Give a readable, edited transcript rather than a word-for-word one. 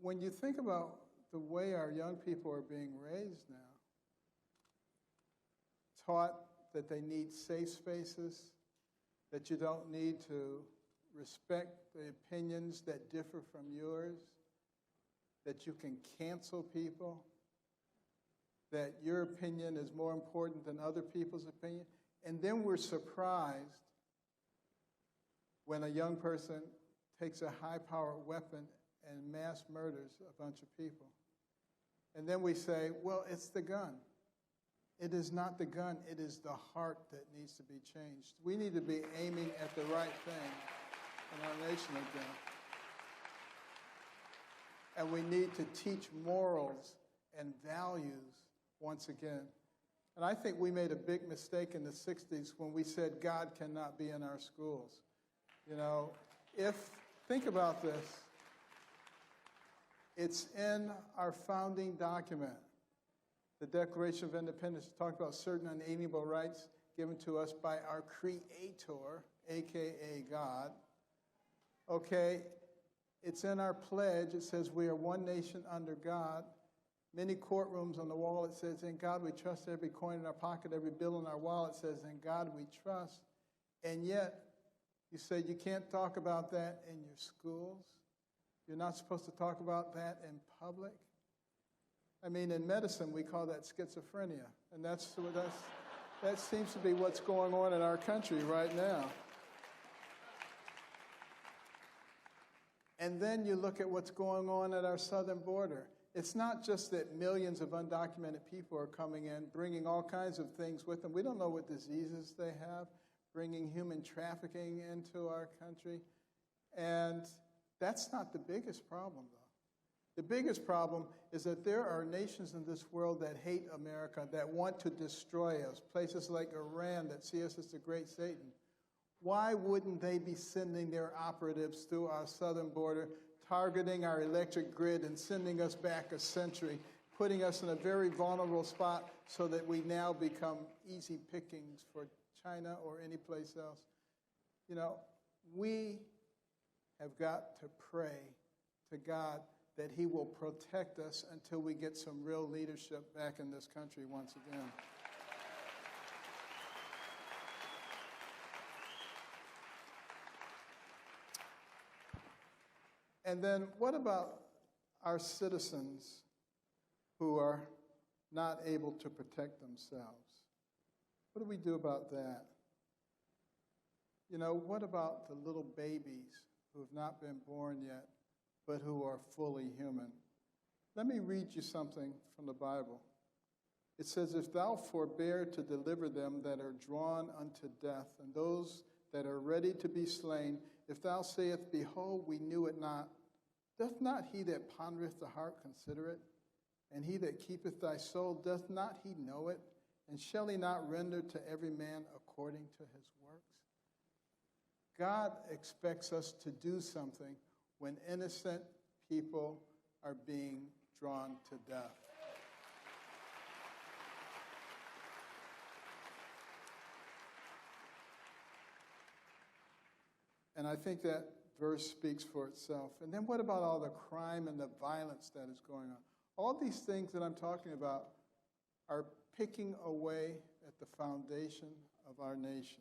when you think about the way our young people are being raised now, taught that they need safe spaces, that you don't need to respect the opinions that differ from yours, that you can cancel people, that your opinion is more important than other people's opinion. And then we're surprised when a young person takes a high-powered weapon and mass murders a bunch of people. And then we say, well, it's the gun. It is not the gun. It is the heart that needs to be changed. We need to be aiming at the right thing in our nation again. And we need to teach morals and values once again. And I think we made a big mistake in the 60s when we said God cannot be in our schools. You know, think about this. It's in our founding document. The Declaration of Independence talked about certain unalienable rights given to us by our Creator, a.k.a. God. Okay, it's in our pledge. It says we are one nation under God. Many courtrooms on the wall, it says, in God we trust. Every coin in our pocket, every bill in our wallet says, in God we trust. And yet, you say you can't talk about that in your schools. You're not supposed to talk about that in public. I mean, in medicine, we call that schizophrenia. And that seems to be what's going on in our country right now. And then you look at what's going on at our southern border. It's not just that millions of undocumented people are coming in, bringing all kinds of things with them. We don't know what diseases they have, bringing human trafficking into our country. And that's not the biggest problem, though. The biggest problem is that there are nations in this world that hate America, that want to destroy us, places like Iran that see us as the great Satan. Why wouldn't they be sending their operatives through our southern border, targeting our electric grid and sending us back a century, putting us in a very vulnerable spot so that we now become easy pickings for China or any place else? You know, we have got to pray to God that He will protect us until we get some real leadership back in this country once again. And then what about our citizens who are not able to protect themselves? What do we do about that? You know, what about the little babies who have not been born yet, but who are fully human? Let me read you something from the Bible. It says, if thou forbear to deliver them that are drawn unto death, and those that are ready to be slain, if thou sayest, behold, we knew it not, doth not he that pondereth the heart consider it? And he that keepeth thy soul, doth not he know it? And shall he not render to every man according to his works? God expects us to do something when innocent people are being drawn to death. And I think that verse speaks for itself. And then what about all the crime and the violence that is going on? All these things that I'm talking about are picking away at the foundation of our nation.